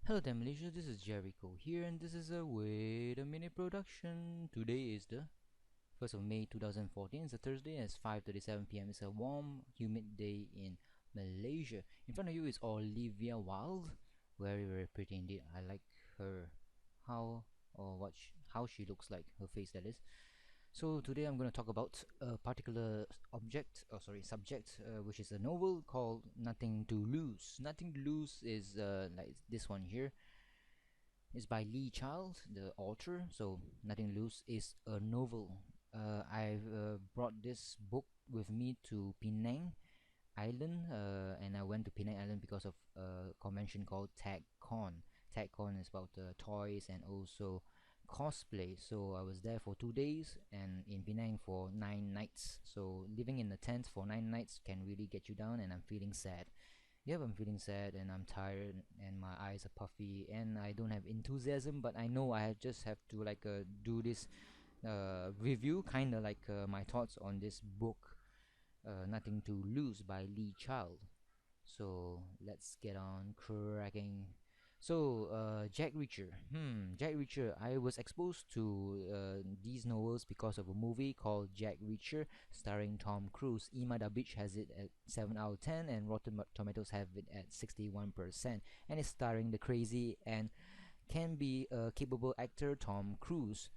Hello there Malaysia, this is Gerryko here and this is a Wait a Minute production. Today is the 1st of May 2014, it's a Thursday and it's 5:37 p.m. It's a warm, humid day in Malaysia. In front of you is Olivia Wilde, very pretty indeed. I like her, how or how she looks like, her face that is. So today I'm going to talk about a particular subject, which is a novel called Nothing to Lose. Nothing to Lose is like this one here. It's by Lee Child, the author. So Nothing to Lose is a novel. I've brought this book with me to Penang Island, and I went to Penang Island because of a convention called TagCon. TagCon is about toys and also cosplay. So I was there for 2 days and in Penang for 9 nights. So living in a tent for 9 nights can really get you down, and I'm feeling sad. Yep, I'm feeling sad and I'm tired and my eyes are puffy and I don't have enthusiasm, but I know I just have to like do this review, kind of like my thoughts on this book, Nothing to Lose by Lee Child. So let's get on cracking. So Jack Reacher. Jack Reacher. I was exposed to these novels because of a movie called Jack Reacher, starring Tom Cruise. IMDb has it at 7 out of 10, and Rotten Tomatoes have it at 61%, and it's starring the crazy and can be a capable actor Tom Cruise.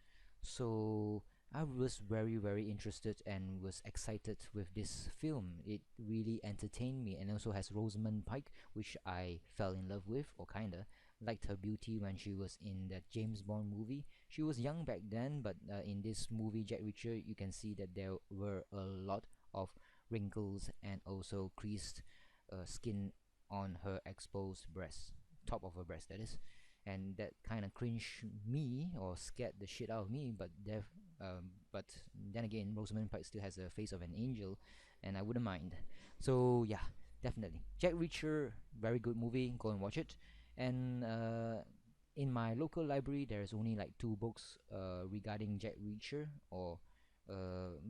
So I was very interested and was excited with this film. It really entertained me, and also has Rosamund Pike, which I fell in love with, or kinda liked her beauty when she was in that James Bond movie. She was young back then, but in this movie Jack Reacher, you can see that there were a lot of wrinkles and also creased skin on her exposed breast, top of her breast that is, and that kind of cringed me or scared the shit out of me. But then again, Rosamund Pike still has the face of an angel, and I wouldn't mind. So yeah, definitely Jack Reacher, very good movie. Go and watch it. And in my local library, there's only like two books regarding Jack Reacher, or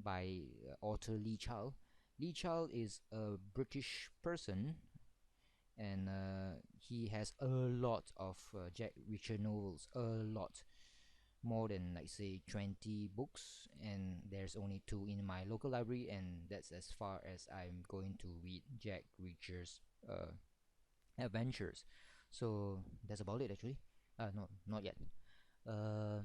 by author Lee Child. Lee Child is a British person, and he has a lot of Jack Reacher novels, a lot, more than like say 20 books, and there's only two in my local library, and that's as far as I'm going to read Jack Reacher's adventures. So that's about it actually. No, not yet. Uh,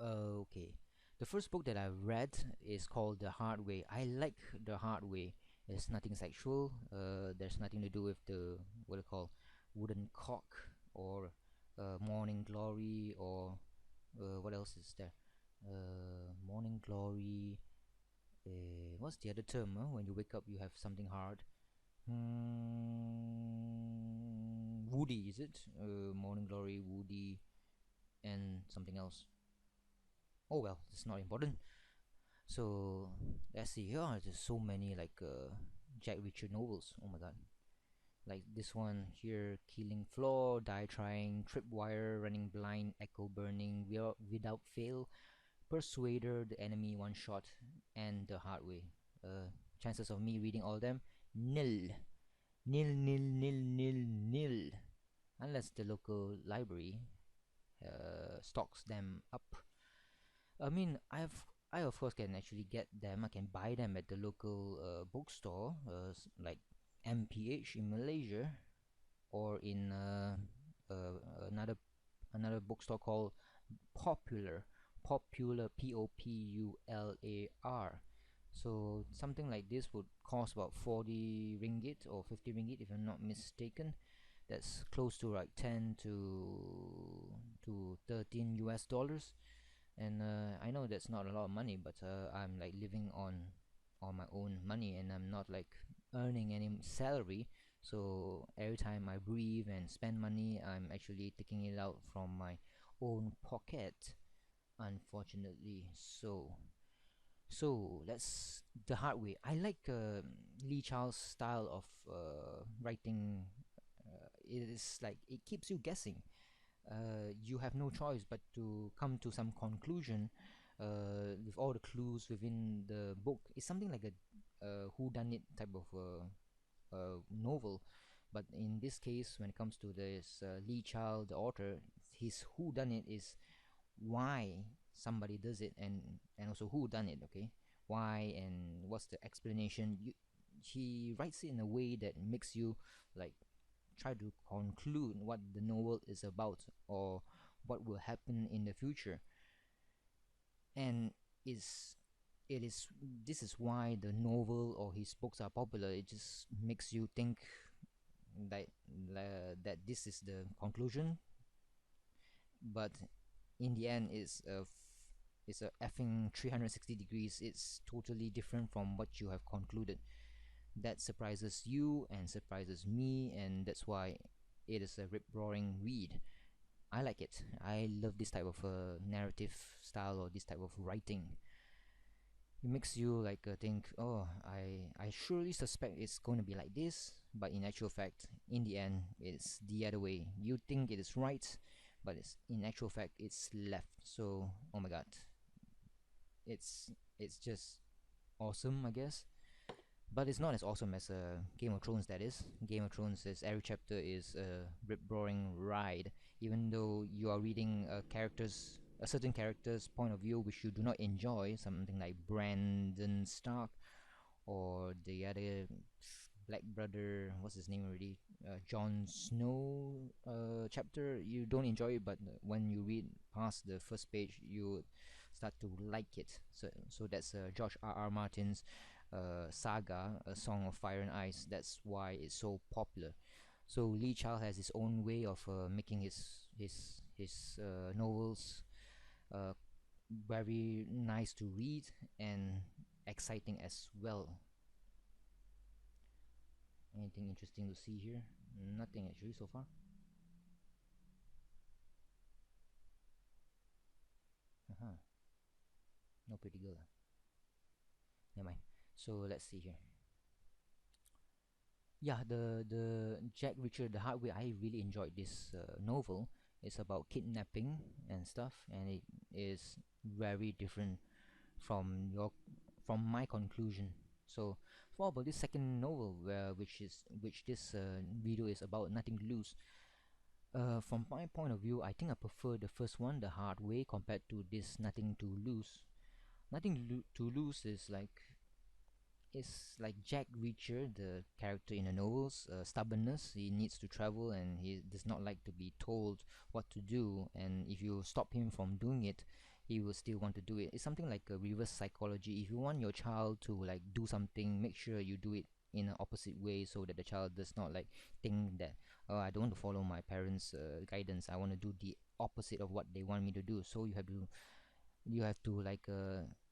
okay. The first book that I read is called The Hard Way. I like The Hard Way. It's nothing sexual. There's nothing to do with the what I call wooden cock, or Morning Glory, or what else is there? Morning Glory. What's the other term? When you wake up, you have something hard. Woody, is it? Morning Glory, Woody, and something else. Oh well, it's not important. So let's see. Yeah, there's so many like Jack Reacher novels. Oh my god. Like this one here: Killing Floor, Die Trying, Tripwire, Running Blind, Echo Burning, Without Fail, Persuader, The Enemy, One Shot, and The Hard Way. Chances of me reading all of them: nil. Nil. Unless the local library stocks them up. I mean, I of course can actually get them. I can buy them at the local bookstore, like MPH in Malaysia, or in another bookstore called Popular. Popular, Popular. So something like this would cost about 40 ringgit or 50 ringgit if I'm not mistaken. That's close to like 10 to 13 US dollars. And I know that's not a lot of money, but I'm like living on my own money, and I'm not like earning any salary. So every time I breathe and spend money, I'm actually taking it out from my own pocket, unfortunately. So that's The Hard Way. I like Lee Child's style of writing. It is like it keeps you guessing. You have no choice but to come to some conclusion with all the clues within the book. It's something like a who done it type of novel, But in this case, when it comes to this Lee Child, the author, his who done it is why somebody does it, and also who done it. Okay, why and what's the explanation. He writes it in a way that makes you like try to conclude what the novel is about or what will happen in the future. And is it is this is why the novel or his books are popular. It just makes you think that that this is the conclusion, but in the end it's a effing 360 degrees. It's totally different from what you have concluded. That surprises you and surprises me, and that's why it is a rip roaring read. I like it. I love this type of narrative style or this type of writing. It makes you like think, oh, I surely suspect it's going to be like this, but in actual fact, in the end, it's the other way. You think it is right, but it's in actual fact it's left. So, oh my god, it's just awesome, I guess. But it's not as awesome as Game of Thrones. That is, Game of Thrones is every chapter is a rip roaring ride. Even though you are reading a certain character's point of view, which you do not enjoy, something like Brandon Stark or the other Black brother, what's his name already? Jon Snow chapter. You don't enjoy it, but when you read past the first page, you start to like it. So that's George R. R. Martin's saga, A Song of Fire and Ice. That's why it's so popular. So Lee Child has his own way of making his novels uh, very nice to read and exciting as well. Anything interesting to see here? Nothing actually so far. Uh-huh. No pretty girl. Never mind. So let's see here. Yeah, the Jack Reacher, the Hard Way. I really enjoyed this novel. It's about kidnapping and stuff, and it is very different from your from my conclusion. So, what about this second novel, which this video is about, Nothing to Lose? From my point of view, I think I prefer the first one, The Hard Way, compared to this Nothing to Lose. To Lose is like Jack Reacher, the character in the novels, stubbornness. He needs to travel and he does not like to be told what to do. And if you stop him from doing it, he will still want to do it. It's something like a reverse psychology. If you want your child to like do something, make sure you do it in an opposite way so that the child does not like think that, oh, I don't want to follow my parents' guidance. I want to do the opposite of what they want me to do. So you have to like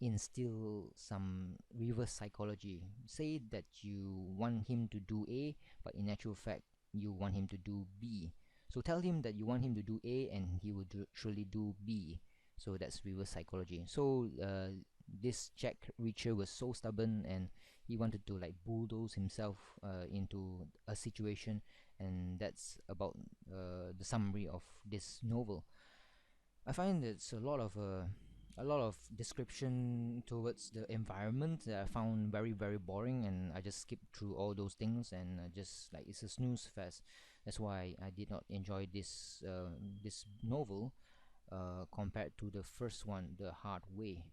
instill some reverse psychology. Say that you want him to do A, but in actual fact you want him to do B. So tell him that you want him to do A and he will surely do B. So that's reverse psychology. So this Jack Reacher was so stubborn and he wanted to like bulldoze himself into a situation, and that's about the summary of this novel. I find it's a lot of description towards the environment that I found very very boring, and I just skipped through all those things, and just like it's a snooze fest. That's why I did not enjoy this novel compared to the first one, The Hard Way.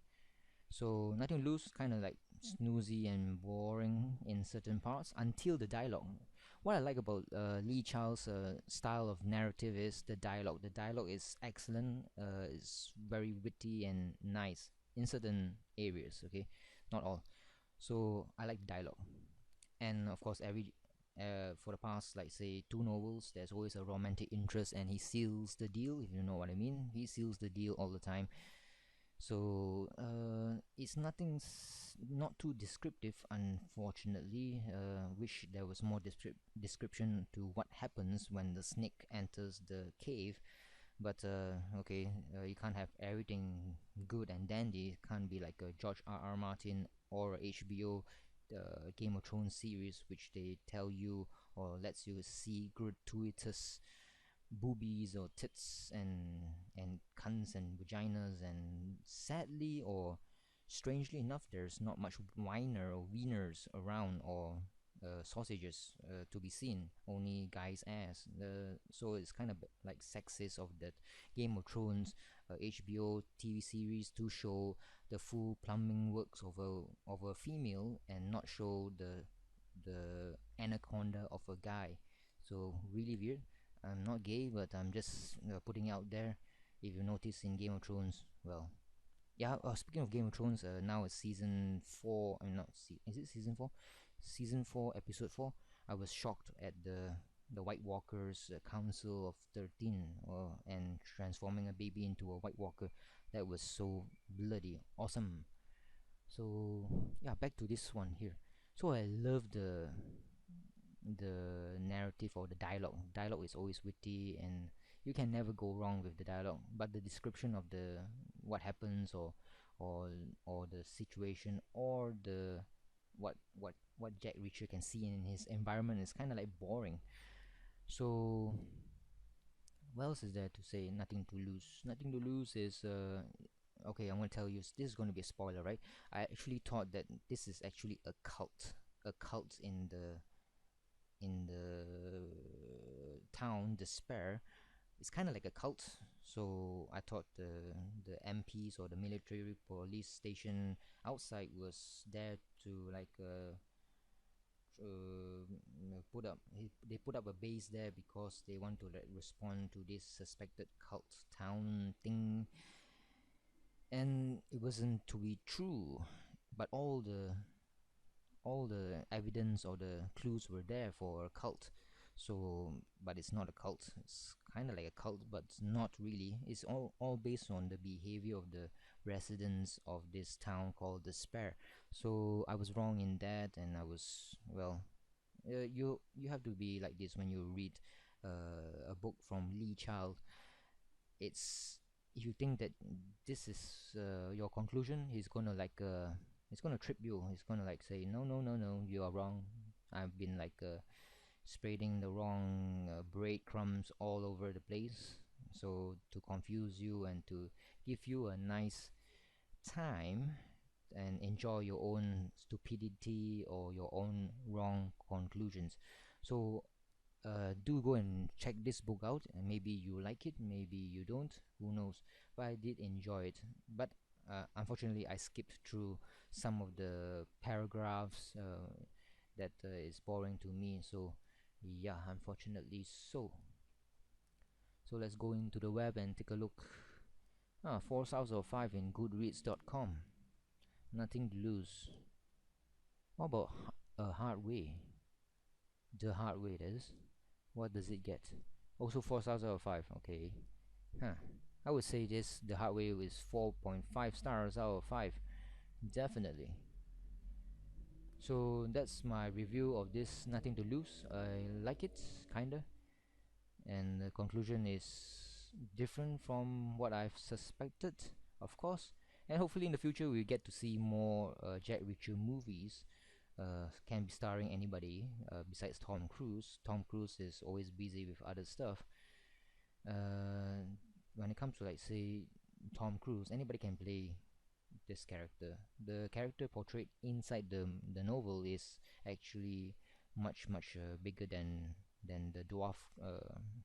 So Nothing to Lose kind of like snoozy and boring in certain parts until the dialogue. What I like about Lee Child's style of narrative is the dialogue. The dialogue is excellent. It's very witty and nice in certain areas. Okay, not all. So I like dialogue, and of course every. For the past, like say, two novels, there's always a romantic interest, and he seals the deal. If you know what I mean, he seals the deal all the time. So it's not too descriptive, unfortunately. Wish there was more description to what happens when the snake enters the cave. But okay, you can't have everything good and dandy. It can't be like a George R. R. Martin or HBO Game of Thrones series, which they tell you or lets you see gratuitous boobies or tits and cunts and vaginas, and sadly or strangely enough there's not much wiener or wieners around, or sausages to be seen, only guys' ass. So it's kind of like sexist of that Game of Thrones HBO TV series to show the full plumbing works of a female and not show the anaconda of a guy. So really weird. I'm not gay, but I'm just putting it out there. If you notice in Game of Thrones, well, yeah. Speaking of Game of Thrones, now it's season four. I'm not. Is it season four? Season four, episode four. I was shocked at the White Walkers Council of 13, and transforming a baby into a White Walker. That was so bloody awesome. So yeah, back to this one here. So I love the narrative or the dialogue. Dialogue is always witty, and you can never go wrong with the dialogue. But the description of the what happens, or or the situation, or the what Jack Reacher can see in his environment is kind of like boring. So what else is there to say? Nothing to lose. Nothing to lose is okay. I'm gonna tell you. This is gonna be a spoiler, right? I actually thought that this is actually a cult in the town Despair. It's kind of like a cult. So I thought the MPs or the military police station outside was there to like they put up a base there because they want to like respond to this suspected cult town thing, and it wasn't to be true. But all the evidence or the clues were there for a cult. So but it's not a cult. It's kind of like a cult, but it's not really. It's all based on the behavior of the residents of this town called Despair. So I was wrong in that, and I was, well, you have to be like this when you read a book from Lee Child. It's, if you think that this is your conclusion, he's gonna like he's gonna trip you. He's gonna like say, no, no, no, no, you are wrong. I've been like spreading the wrong breadcrumbs all over the place, so to confuse you and to give you a nice time and enjoy your own stupidity or your own wrong conclusions. So do go and check this book out, and maybe you like it, maybe you don't, who knows. But I did enjoy it. But unfortunately I skipped through some of the paragraphs that is boring to me. So yeah, unfortunately. So let's go into the web and take a look. 4 stars of 5 in goodreads.com. Nothing to lose. What about a hard way? The hard way, that is. What does it get? Also 4 stars out of 5. Okay. Huh. I would say this, the hard way, is 4.5 stars out of 5. Definitely. So that's my review of this Nothing to Lose. I like it, kinda. And the conclusion is different from what I've suspected, of course. And hopefully in the future we get to see more Jack Reacher movies. Can be starring anybody besides Tom Cruise. Tom Cruise is always busy with other stuff. When it comes to, like, say, Tom Cruise, anybody can play this character. The character portrayed inside the novel is actually much bigger than the dwarf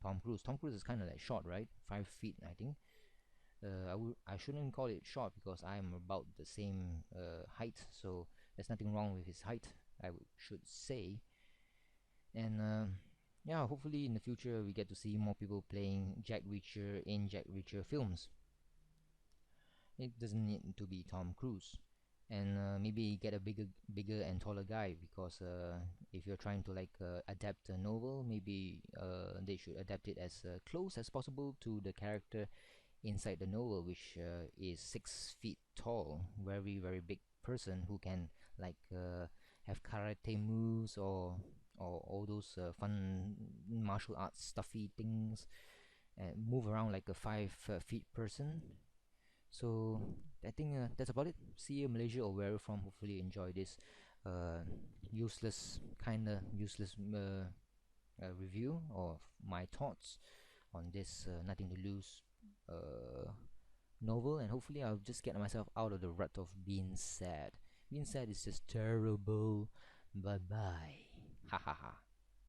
Tom Cruise. Tom Cruise is kind of like short, right? 5 feet, I think. I shouldn't call it short because I am about the same height, so there's nothing wrong with his height, should say. And yeah, hopefully in the future we get to see more people playing Jack Reacher in Jack Reacher films. It doesn't need to be Tom Cruise, and maybe get a bigger and taller guy, because if you're trying to like adapt a novel, maybe they should adapt it as close as possible to the character inside the novel, which is 6 feet tall, very big person who can like have karate moves, or all those fun martial arts stuffy things, and move around like a 5 feet person. So I think that's about it. See you, Malaysia, or where you're from. Hopefully enjoy this kind of useless review of my thoughts on this Nothing to Lose novel, and hopefully I'll just get myself out of the rut of being sad. Being sad is just terrible. Bye bye. Ha ha ha.